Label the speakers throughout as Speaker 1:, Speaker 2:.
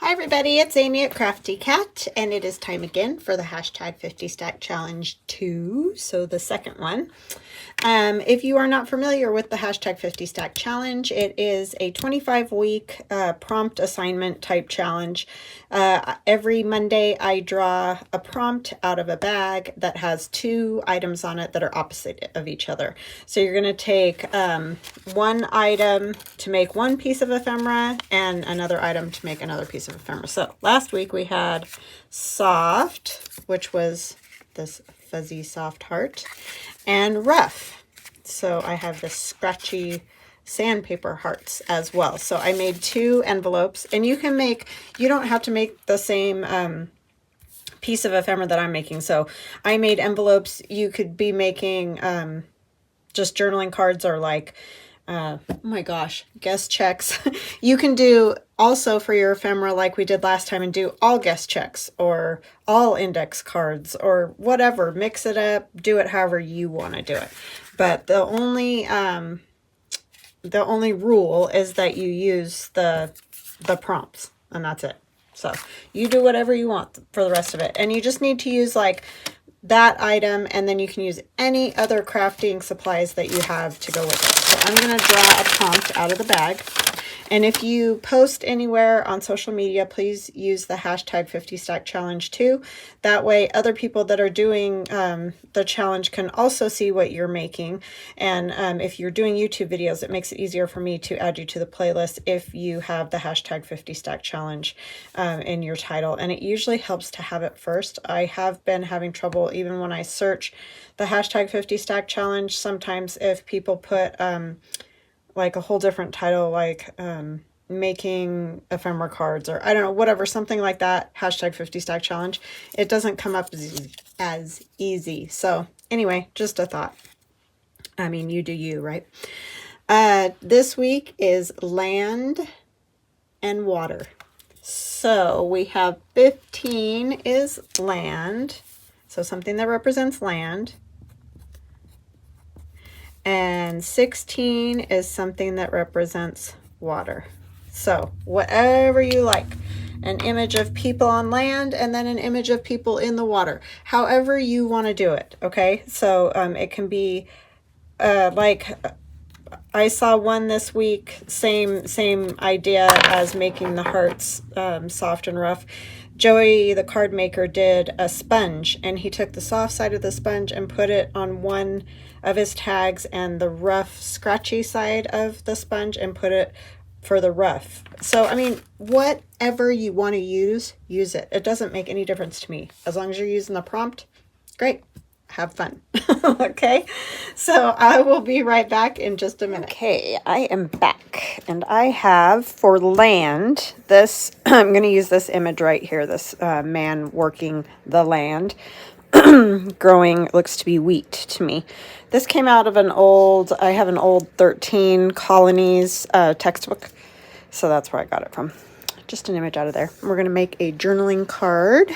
Speaker 1: Hi everybody, it's Amy at Crafty Cat, and it is time again for the hashtag 50 Stack Challenge 2, so the second one. If you are not familiar with the hashtag 50 Stack Challenge, it is a 25-week prompt assignment type challenge. Every Monday I draw a prompt out of a bag that has two items on it that are opposite of each other. So you're going to take one item to make one piece of ephemera and another item to make another piece of ephemera. So last week we had soft, which was this fuzzy soft heart, and rough. So I have this scratchy sandpaper hearts as well. So I made two envelopes, and you don't have to make the same piece of ephemera that I'm making. So I made envelopes. You could be making just journaling cards, or like, oh my gosh, guest checks. You can do also for your ephemera like we did last time and do all guest checks or all index cards or whatever. Mix it up, do it however you want to do it. But the only rule is that you use the prompts, and that's it. So you do whatever you want for the rest of it. And you just need to use like that item, and then you can use any other crafting supplies that you have to go with it. So I'm going to draw a prompt out of the bag. And if you post anywhere on social media, please use the hashtag 50 Stack Challenge 2. That way other people that are doing the challenge can also see what you're making. And if you're doing YouTube videos, it makes it easier for me to add you to the playlist if you have the hashtag 50 Stack Challenge in your title. And it usually helps to have it first. I have been having trouble even when I search the hashtag 50 Stack Challenge. Sometimes if people put like a whole different title, like making ephemera cards, or I don't know, whatever, something like that, hashtag 50 Stack Challenge, it doesn't come up as easy. So anyway, just a thought. I mean, you do you, right? This week is land and water. So we have 15 is land, so something that represents land. And 16 is something that represents water. So whatever you like, an image of people on land and then an image of people in the water, however you want to do it. Okay, so it can be like I saw one this week, same idea as making the hearts soft and rough. Joey, the card maker, did a sponge, and he took the soft side of the sponge and put it on one of his tags, and the rough, scratchy side of the sponge and put it for the rough. So, I mean, whatever you want to use it. It doesn't make any difference to me. As long as you're using the prompt, great. Have fun. Okay, so I will be right back in just a minute. Okay, I am back, and I have for land this, I'm going to use this image right here, this man working the land, growing, looks to be wheat to me. This came out of I have an old 13 colonies textbook, so that's where I got it from. Just an image out of there. We're going to make a journaling card,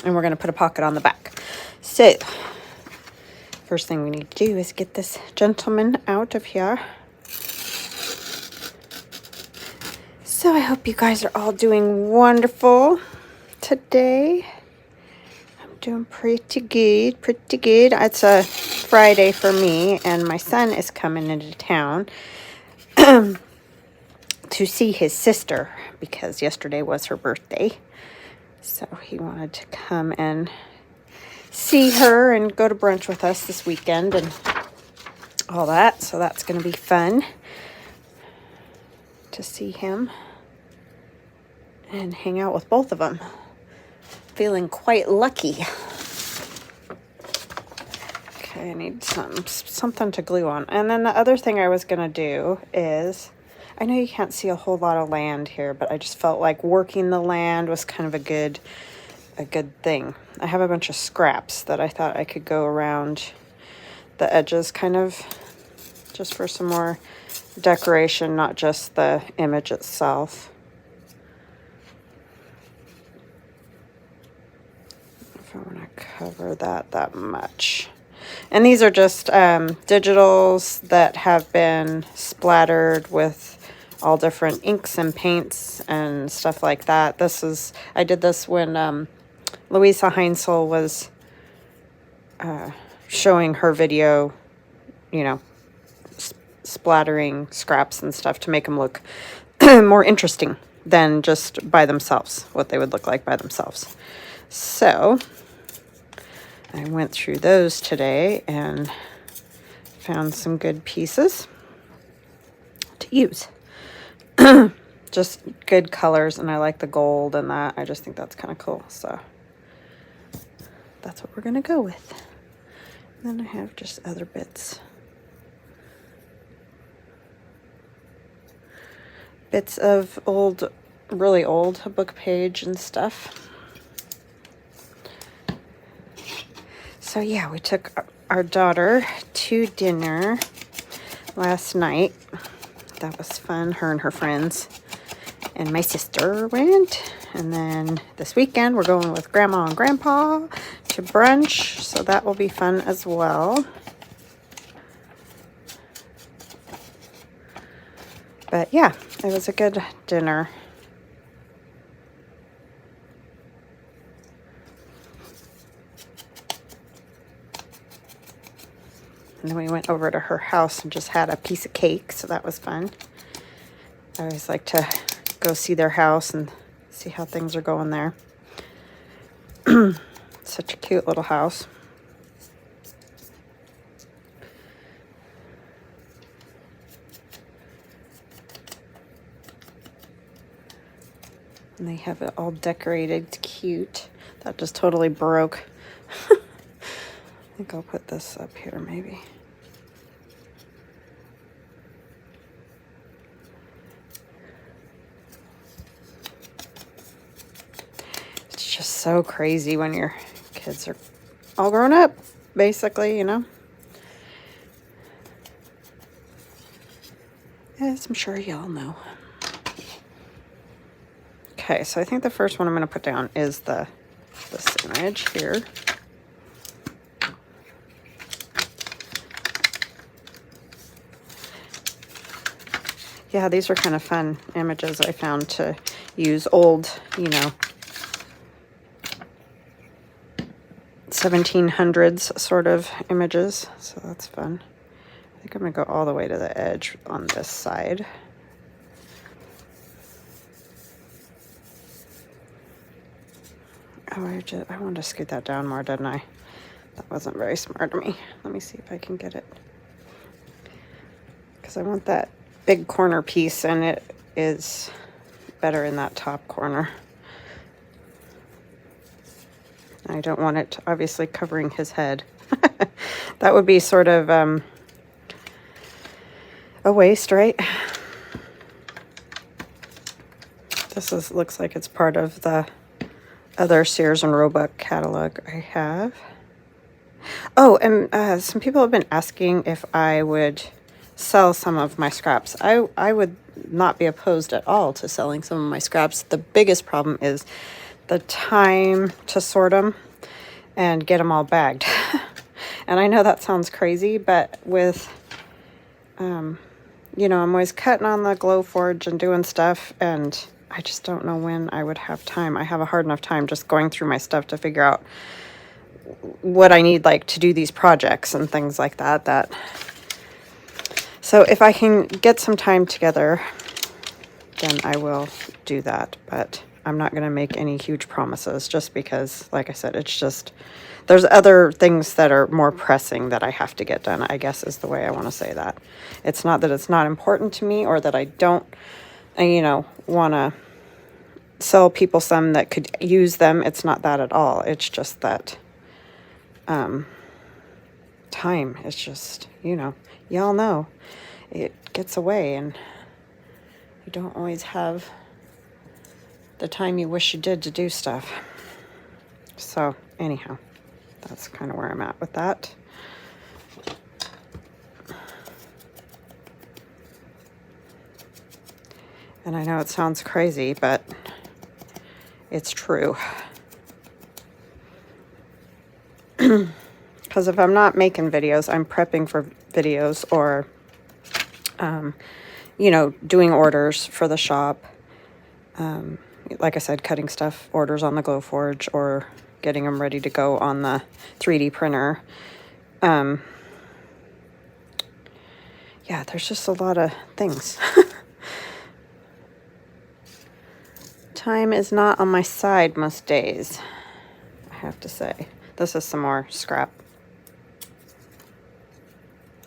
Speaker 1: and we're going to put a pocket on the back. So, first thing we need to do is get this gentleman out of here. So I hope you guys are all doing wonderful today. I'm doing pretty good. It's a Friday for me, and my son is coming into town to see his sister because yesterday was her birthday. So he wanted to come and see her and go to brunch with us this weekend and all that. So that's going to be fun to see him and hang out with both of them. Feeling quite lucky. Okay, I need something to glue on. And then the other thing I was going to do is, I know you can't see a whole lot of land here, but I just felt like working the land was kind of a good thing. I have a bunch of scraps that I thought I could go around the edges, kind of just for some more decoration, not just the image itself. If I want to cover that much. And these are just digitals that have been splattered with all different inks and paints and stuff like that. I did this when Louisa Heinzel was showing her video, you know, splattering scraps and stuff to make them look more interesting than just by themselves, what they would look like by themselves. So I went through those today and found some good pieces to use. Just good colors, and I like the gold and that. I just think that's kind of cool. So that's what we're going to go with. And then I have just other bits. Bits of old, really old book page and stuff. So yeah, we took our daughter to dinner last night. That was fun. Her and her friends and my sister went. And then this weekend we're going with Grandma and Grandpa to brunch. So that will be fun as well. But yeah, it was a good dinner. And then we went over to her house and just had a piece of cake, so that was fun. I always like to go see their house and see how things are going there. Such a cute little house. And they have it all decorated. It's cute. That just totally broke. I think I'll put this up here maybe. It's just so crazy when your kids are all grown up, basically, you know. As I'm sure y'all know. Okay, so I think the first one I'm going to put down is this image here. Yeah, these are kind of fun images I found to use, old, you know, 1700s sort of images. So that's fun. I think I'm going to go all the way to the edge on this side. Oh, I wanted to scoot that down more, didn't I? That wasn't very smart of me. Let me see if I can get it. Because I want that big corner piece, and it is better in that top corner. I don't want it obviously covering his head. That would be sort of a waste, right? This looks like it's part of the other Sears and Roebuck catalog I have. Oh, and some people have been asking if I would sell some of my scraps. I would not be opposed at all to selling some of my scraps. The biggest problem is the time to sort them and get them all bagged. And I know that sounds crazy, but with, you know, I'm always cutting on the Glowforge and doing stuff, and I just don't know when I would have time. I have a hard enough time just going through my stuff to figure out what I need, like, to do these projects and things like that. So if I can get some time together, then I will do that. But I'm not going to make any huge promises, just because, like I said, it's just, there's other things that are more pressing that I have to get done, I guess is the way I want to say that. It's not that it's not important to me, or that I don't, you know, want to sell people some that could use them. It's not that at all. It's just that time is just, you know, y'all know it gets away, and you don't always have the time you wish you did to do stuff. So anyhow, that's kind of where I'm at with that. And I know it sounds crazy, but it's true. Because if I'm not making videos, I'm prepping for videos, or you know, doing orders for the shop. Like I said, cutting stuff, orders on the Glowforge, or getting them ready to go on the 3D printer. Yeah, there's just a lot of things. Time is not on my side most days, I have to say. This is some more scrap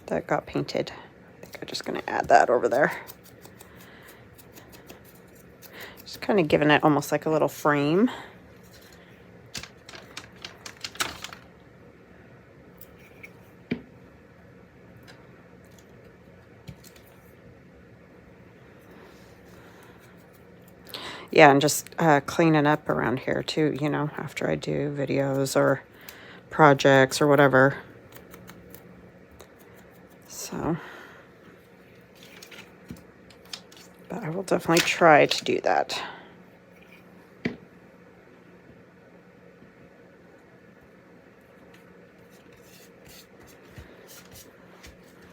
Speaker 1: that got painted. I think I'm just going to add that over there. Just kind of giving it almost like a little frame. Yeah, and just cleaning up around here too, you know, after I do videos or projects or whatever. So, but I will definitely try to do that.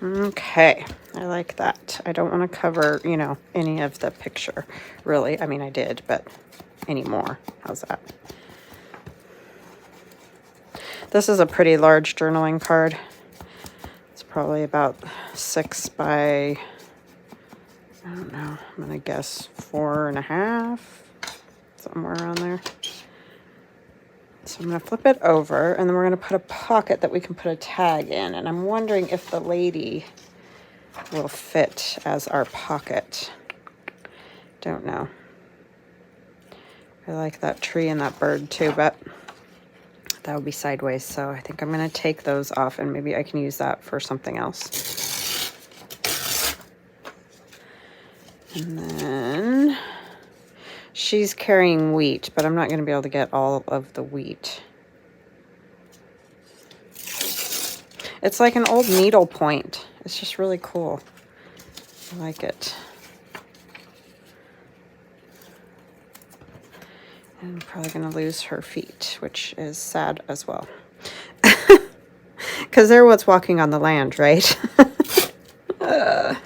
Speaker 1: Okay, I like that. I don't want to cover, you know, any of the picture, really. I mean, I did, but any more. How's that? This is a pretty large journaling card. It's probably about 6 by, I don't know, I'm going to guess 4.5, somewhere around there. So I'm going to flip it over, and then we're going to put a pocket that we can put a tag in. And I'm wondering if the lady will fit as our pocket. Don't know. I like that tree and that bird too, but that would be sideways. So I think I'm going to take those off, and maybe I can use that for something else. And then she's carrying wheat, but I'm not going to be able to get all of the wheat. It's like an old needle point. It's just really cool. I like it. And I'm probably going to lose her feet, which is sad as well. Because they're what's walking on the land, right? Well,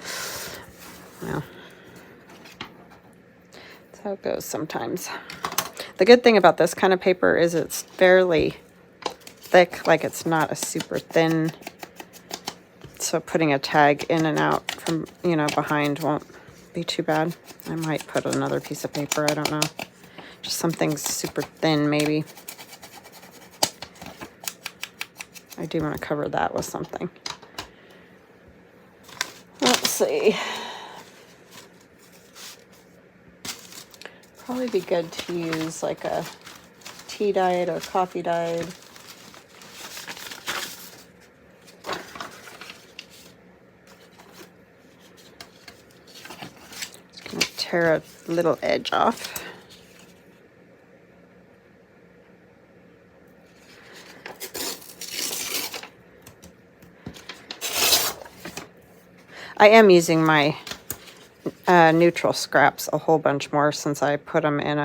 Speaker 1: that's how it goes sometimes. The good thing about this kind of paper is it's fairly thick, like it's not a super thin. So putting a tag in and out from, you know, behind won't be too bad. I might put another piece of paper, I don't know. Just something super thin, maybe. I do want to cover that with something. Let's see. Probably be good to use like a tea dyed or coffee dyed. Just gonna tear a little edge off. I am using my neutral scraps a whole bunch more since I put them in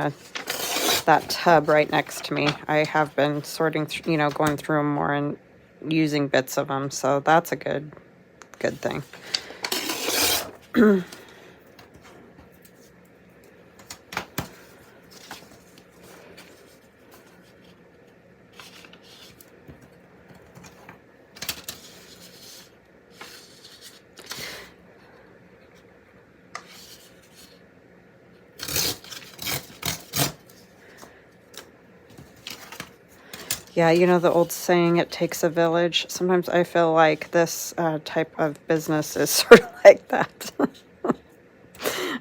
Speaker 1: that tub right next to me. I have been sorting through, you know, going through them more and using bits of them, so that's a good thing. Yeah, you know the old saying, it takes a village. Sometimes I feel like this type of business is sort of like that.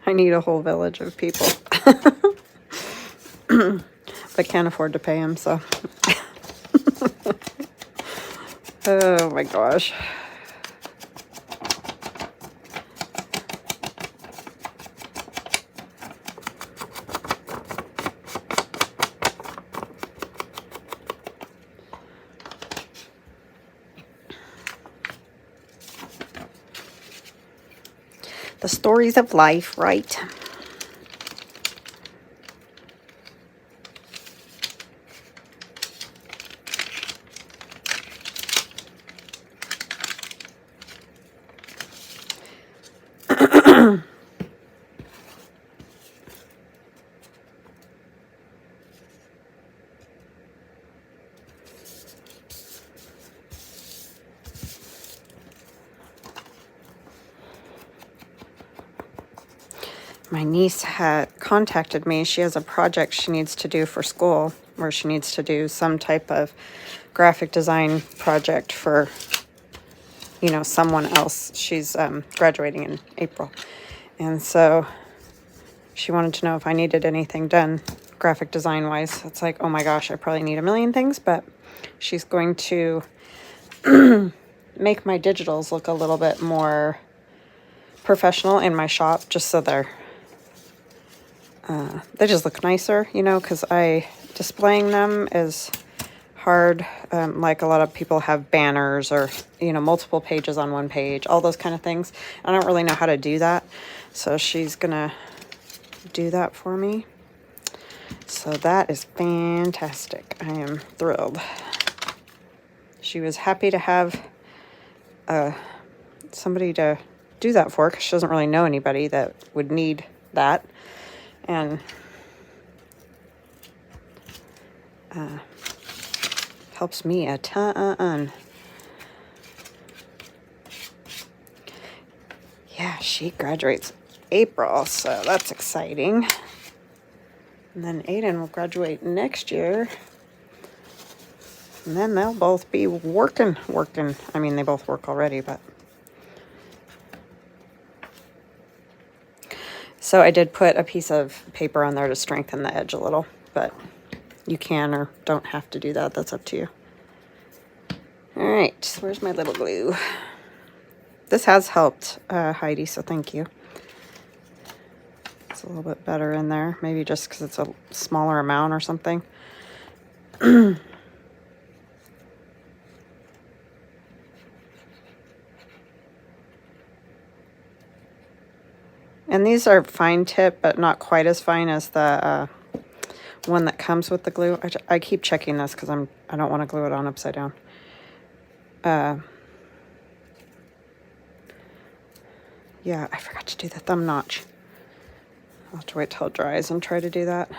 Speaker 1: I need a whole village of people. But can't afford to pay them, so. Oh my gosh. The stories of life, right? my niece had contacted me. She has a project she needs to do for school where she needs to do some type of graphic design project for, you know, someone else. She's graduating in April. And so she wanted to know if I needed anything done graphic design wise. It's like, oh my gosh, I probably need a million things, but she's going to make my digitals look a little bit more professional in my shop, just so they just look nicer, you know, because displaying them is hard. Like a lot of people have banners or, you know, multiple pages on one page, all those kind of things. I don't really know how to do that. So she's gonna do that for me. So that is fantastic. I am thrilled. She was happy to have somebody to do that for, because she doesn't really know anybody that would need that. And helps me a ton. Yeah, she graduates April, so that's exciting. And then Aiden will graduate next year. And then they'll both be working. I mean, they both work already, but. So I did put a piece of paper on there to strengthen the edge a little, but you can or don't have to do that. That's up to you. All right, where's my little glue? This has helped, Heidi, so thank you. It's a little bit better in there, maybe just because it's a smaller amount or something. And these are fine tip, but not quite as fine as the one that comes with the glue. I keep checking this because I don't want to glue it on upside down. Yeah, I forgot to do the thumb notch. I'll have to wait till it dries and try to do that.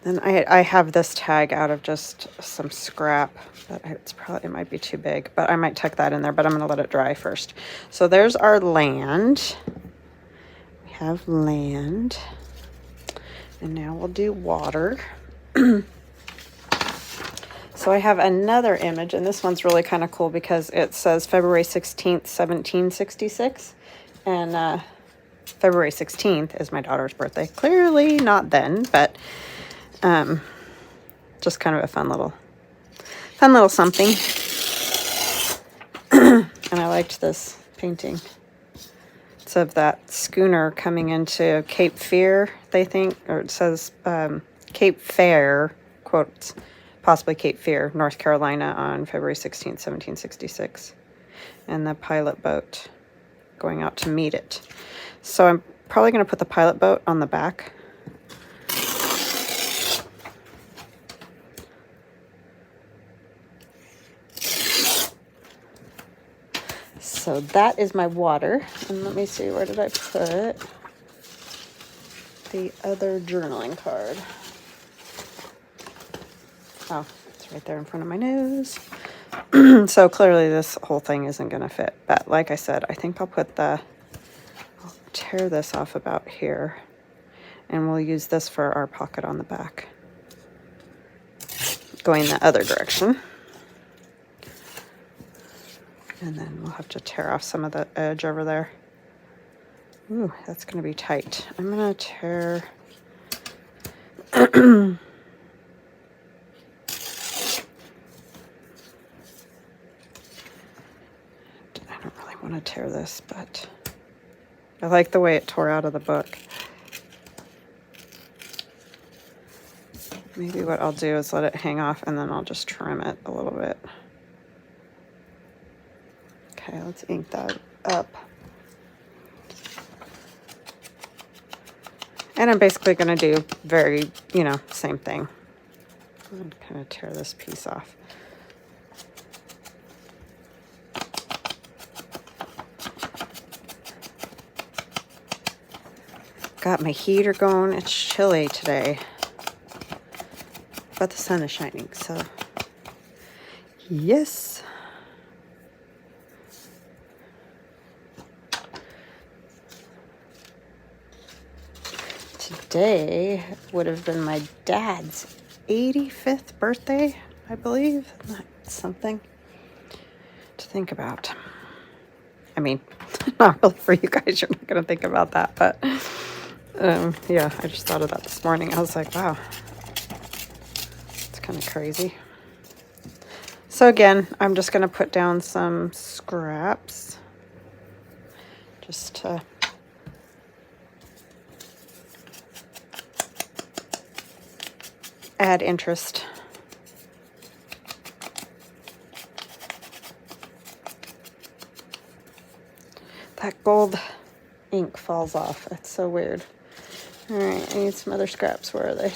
Speaker 1: Then I have this tag out of just some scrap, but it might be too big, but I might tuck that in there, but I'm going to let it dry first. So there's our land. We have land. And now we'll do water. So I have another image, and this one's really kind of cool because it says February 16th, 1766. And February 16th is my daughter's birthday. Clearly not then, but just kind of a fun little something. And I liked this painting. It's of that schooner coming into Cape Fear, they think, or it says Cape Fair, quotes, possibly Cape Fear, North Carolina on February 16th, 1766. And the pilot boat going out to meet it. So I'm probably going to put the pilot boat on the back. So that is my water. And let me see, where did I put the other journaling card? Oh, it's right there in front of my nose. So clearly this whole thing isn't going to fit. But like I said, I think I'll tear this off about here. And we'll use this for our pocket on the back. Going the other direction. And then we'll have to tear off some of the edge over there. Ooh, that's going to be tight. I'm going to tear... I want to tear this, but I like the way it tore out of the book. Maybe what I'll do is let it hang off and then I'll just trim it a little bit. Okay, let's ink that up. And I'm basically going to do very, same thing. I'm going to kind of tear this piece off. Got my heater going. It's chilly today, but the sun is shining, so yes. today would have been my dad's 85th birthday, I believe. That's something to think about. I mean, not really for you guys, you're not going to think about that, but yeah, I just thought of that this morning. I was like, wow, it's kind of crazy. So again, I'm just going to put down some scraps just to add interest. That gold ink falls off. That's so weird. All right, I need some other scraps. Where are they?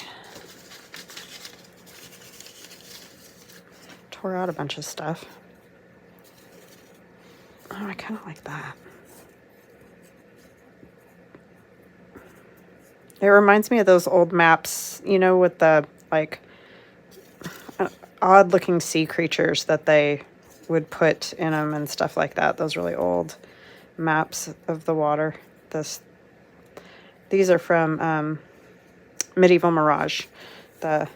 Speaker 1: Tore out a bunch of stuff. Oh, I kind of like that. It reminds me of those old maps, you know, with the, like, odd-looking sea creatures that they would put in them and stuff like that. Those really old maps of the water. These are from Medieval Mirage, the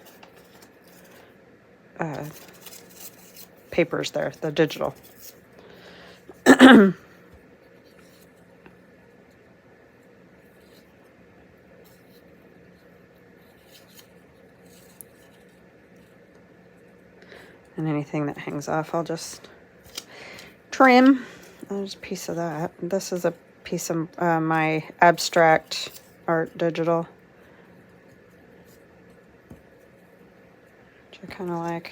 Speaker 1: papers there, the digital. And anything that hangs off, I'll just trim. There's a piece of that. This is a piece of my abstract art digital, which I kind of like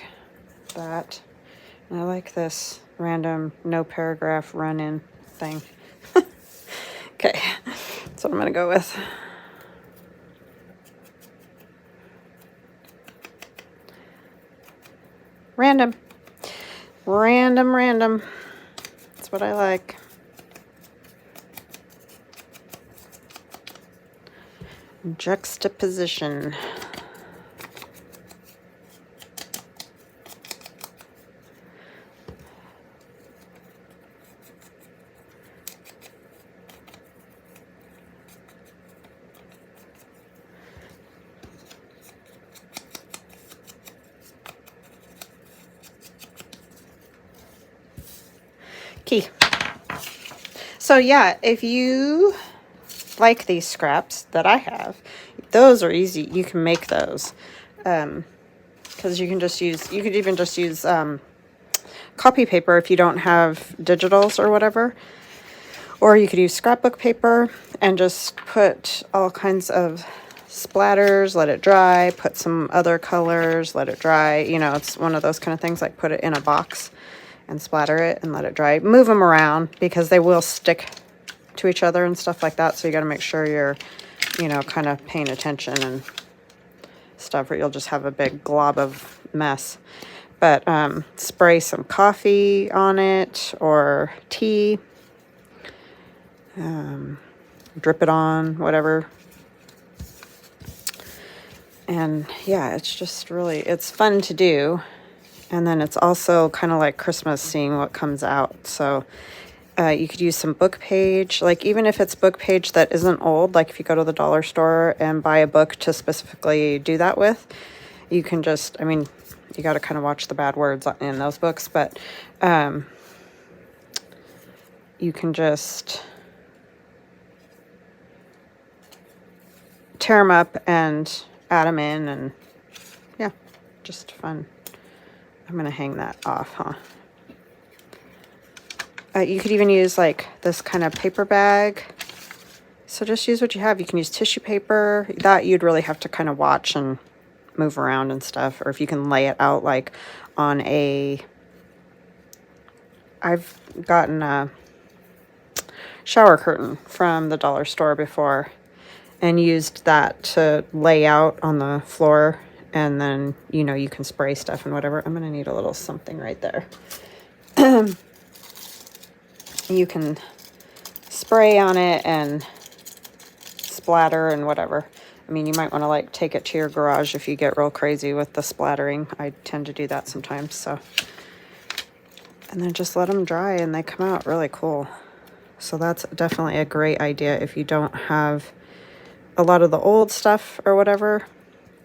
Speaker 1: that. And I like this random no paragraph run-in thing. Okay, that's what I'm going to go with. Random. That's what I like. Juxtaposition. Key. So yeah, if you like these scraps that I have, those are easy. You can make those because you could even just use copy paper if you don't have digitals or whatever, or you could use scrapbook paper and just put all kinds of splatters, let it dry, put some other colors, let it dry. You know, it's one of those kind of things, like put it in a box and splatter it and let it dry. Move them around because they will stick to each other and stuff like that. So you got to make sure you're, you know, kind of paying attention and stuff, or you'll just have a big glob of mess. But spray some coffee on it or tea. Drip it on, whatever. And yeah, it's just really, it's fun to do. And then it's also kind of like Christmas, seeing what comes out. So you could use some book page, like even if it's book page that isn't old, like if you go to the dollar store and buy a book to specifically do that with, you can just, I mean, you got to kind of watch the bad words in those books, but you can just tear them up and add them in, and yeah, just fun. I'm going to hang that off, huh? You could even use like this kind of paper bag. So just use what you have. You can use tissue paper. That you'd really have to kind of watch and move around and stuff. Or if you can lay it out like on a... I've gotten a shower curtain from the dollar store before and used that to lay out on the floor. And then, you know, you can spray stuff and whatever. I'm going to need a little something right there. You can spray on it and splatter and whatever. I mean, you might want to like take it to your garage if you get real crazy with the splattering. I tend to do that sometimes. So, and then just let them dry and they come out really cool. So that's definitely a great idea if you don't have a lot of the old stuff or whatever,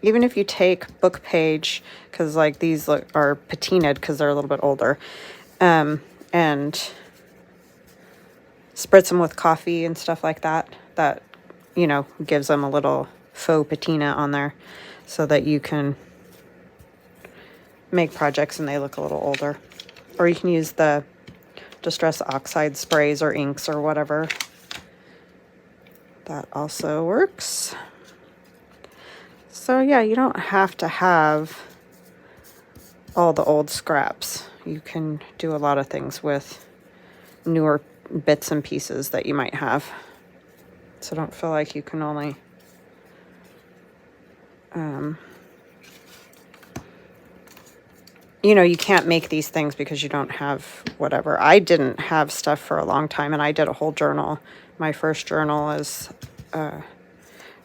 Speaker 1: even if you take book page, because like these are patinaed because they're a little bit older, and spritz them with coffee and stuff like that, that, you know, gives them a little faux patina on there so that you can make projects and they look a little older. Or you can use the Distress Oxide sprays or inks or whatever. That also works. So yeah, you don't have to have all the old scraps. You can do a lot of things with newer bits and pieces that you might have. So don't feel like you can only you know, you can't make these things because you don't have whatever. I didn't have stuff for a long time, and I did a whole journal. My first journal is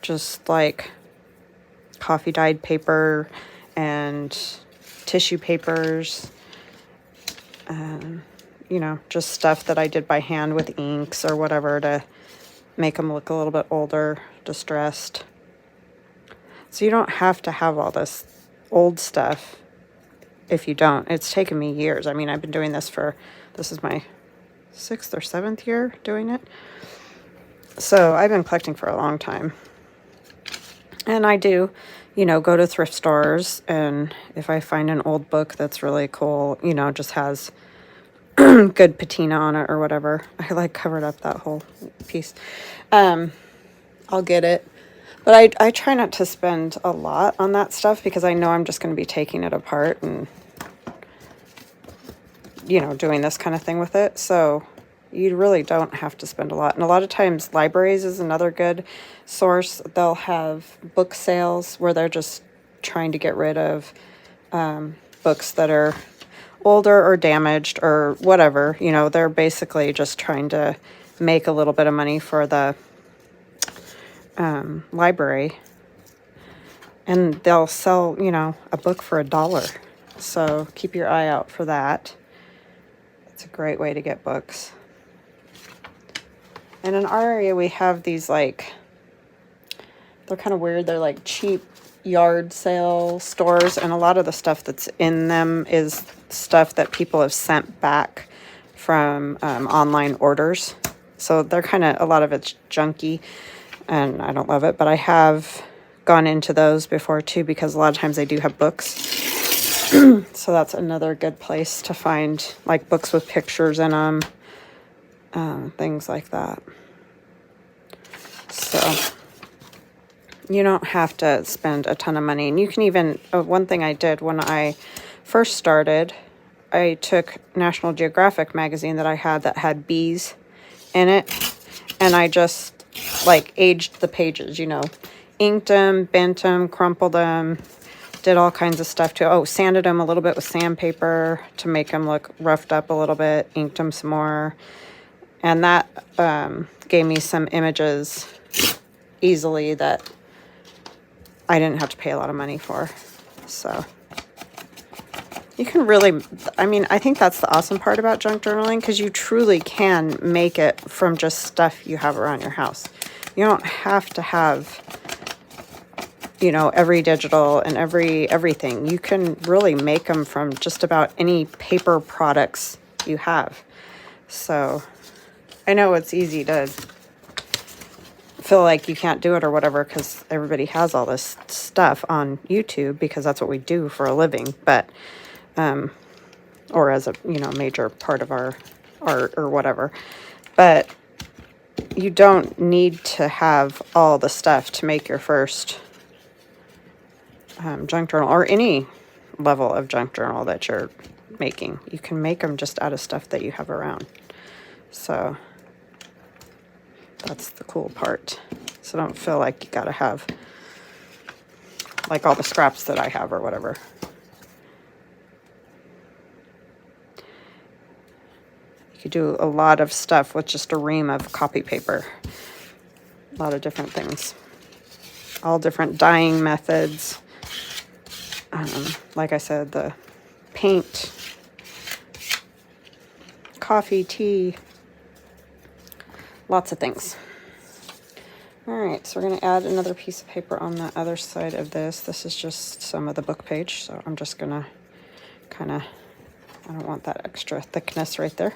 Speaker 1: just like coffee dyed paper and tissue papers, you know, just stuff that I did by hand with inks or whatever to make them look a little bit older, distressed. So you don't have to have all this old stuff if you don't. It's taken me years. I mean, I've been doing this is my 6th or 7th year doing it. So I've been collecting for a long time. And I do, you know, go to thrift stores, and if I find an old book that's really cool, you know, just has good patina on it or whatever. I like covered up that whole piece. I'll get it. But I try not to spend a lot on that stuff because I know I'm just going to be taking it apart and, you know, doing this kind of thing with it. So you really don't have to spend a lot. And a lot of times libraries is another good source. They'll have book sales where they're just trying to get rid of books that are older or damaged or whatever. You know, they're basically just trying to make a little bit of money for the library, and they'll sell, you know, a book for $1. So keep your eye out for that. It's a great way to get books. And in our area we have these, like, they're kind of weird. They're like cheap yard sale stores, and a lot of the stuff that's in them is stuff that people have sent back from online orders. So they're kind of, a lot of it's junky, and I don't love it, but I have gone into those before too, because a lot of times they do have books. So that's another good place to find, like, books with pictures in them, things like that. So you don't have to spend a ton of money. And you can even, one thing I did when I first started, I took National Geographic magazine that I had that had bees in it, and I just, like, aged the pages, you know, inked them, bent them, crumpled them, did all kinds of stuff too. Oh, sanded them a little bit with sandpaper to make them look roughed up a little bit, inked them some more. And that gave me some images easily that I didn't have to pay a lot of money for. So you can really, I mean, I think that's the awesome part about junk journaling, because you truly can make it from just stuff you have around your house. You don't have to have, you know, every digital and everything. You can really make them from just about any paper products you have. So I know it's easy to feel like you can't do it or whatever, because everybody has all this stuff on YouTube, because that's what we do for a living. But or as a, you know, major part of our art or whatever. But you don't need to have all the stuff to make your first junk journal, or any level of junk journal that you're making. You can make them just out of stuff that you have around. So that's the cool part. So don't feel like you gotta have, like, all the scraps that I have or whatever. You could do a lot of stuff with just a ream of copy paper. A lot of different things. All different dyeing methods. Like I said, the paint, coffee, tea, lots of things. All right, so we're going to add another piece of paper on the other side of this. This is just some of the book page, so I'm just going to kind of, I don't want that extra thickness right there.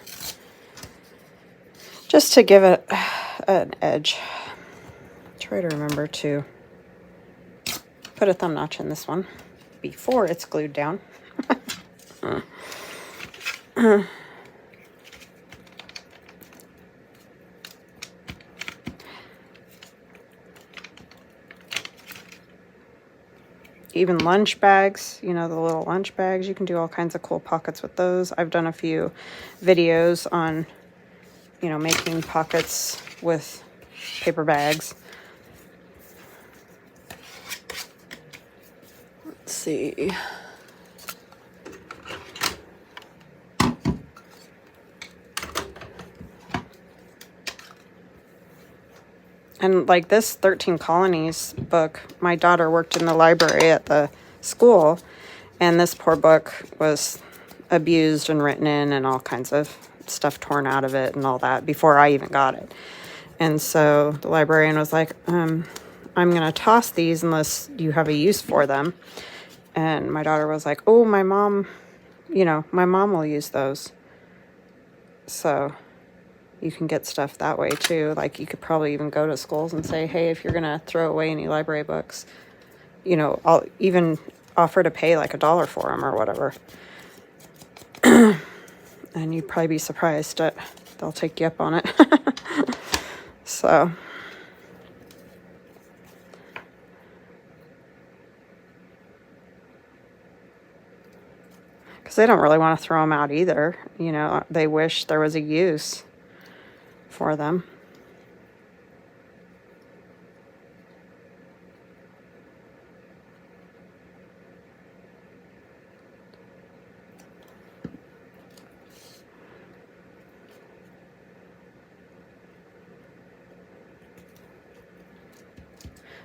Speaker 1: Just to give it an edge. Try to remember to put a thumb notch in this one before it's glued down. Even lunch bags, you know, the little lunch bags, you can do all kinds of cool pockets with those. I've done a few videos on, you know, making pockets with paper bags. Let's see. And like this 13 Colonies book, my daughter worked in the library at the school, and this poor book was abused and written in and all kinds of stuff torn out of it and all that before I even got it. And so the librarian was like, I'm going to toss these unless you have a use for them. And my daughter was like, oh, my mom, you know, my mom will use those. So you can get stuff that way too. Like you could probably even go to schools and say, hey, if you're going to throw away any library books, you know, I'll even offer to pay like $1 for them or whatever. And you'd probably be surprised that they'll take you up on it. So. Because they don't really want to throw them out either. You know, they wish there was a use for them.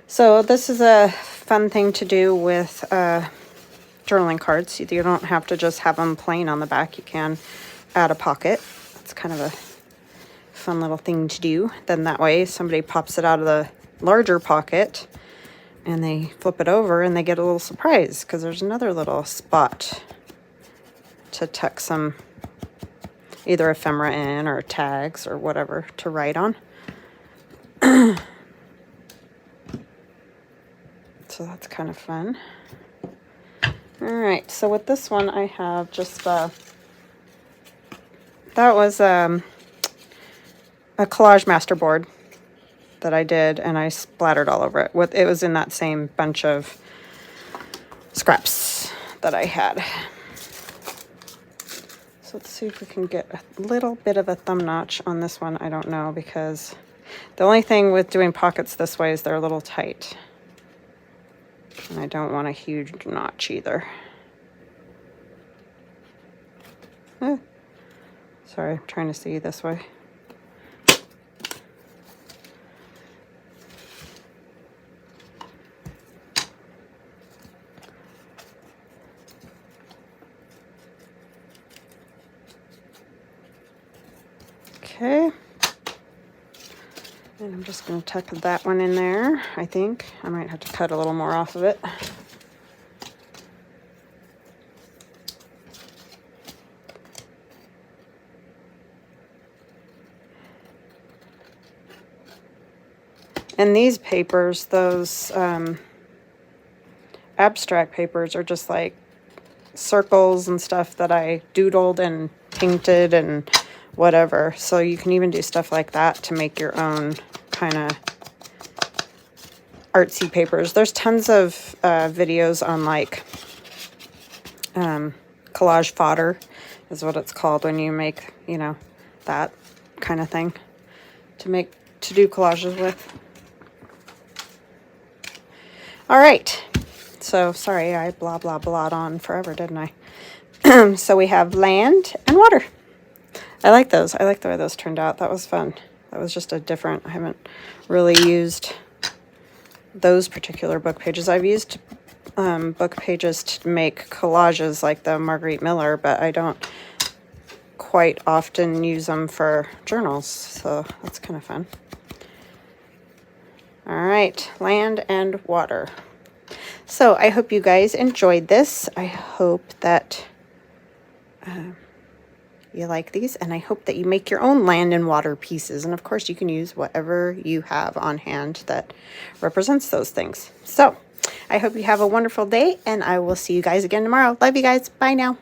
Speaker 1: So this is a fun thing to do with journaling cards. You don't have to just have them plain on the back. You can add a pocket. That's kind of a fun little thing to do. Then that way somebody pops it out of the larger pocket and they flip it over and they get a little surprise because there's another little spot to tuck some either ephemera in or tags or whatever to write on. So that's kind of fun. All right, so with this one I have just that was a collage masterboard that I did, and I splattered all over it. It was in that same bunch of scraps that I had. So let's see if we can get a little bit of a thumb notch on this one. I don't know, because the only thing with doing pockets this way is they're a little tight. And I don't want a huge notch either. Sorry, I'm trying to see this way. Okay. And I'm just going to tuck that one in there, I think. I might have to cut a little more off of it. And these papers, those abstract papers, are just like circles and stuff that I doodled and painted and whatever. So you can even do stuff like that to make your own kind of artsy papers. There's tons of videos on like collage fodder is what it's called when you make, you know, that kind of thing to do collages with. All right, so sorry, I blah, blah, blah'd on forever, didn't I? So we have land and water. I like those. I like the way those turned out. That was fun. That was just I haven't really used those particular book pages. I've used book pages to make collages like the Marguerite Miller, but I don't quite often use them for journals, so that's kind of fun. All right, land and water. So I hope you guys enjoyed this. I hope that you like these, and I hope that you make your own land and water pieces. And of course, you can use whatever you have on hand that represents those things. So I hope you have a wonderful day, and I will see you guys again tomorrow. Love you guys. Bye now.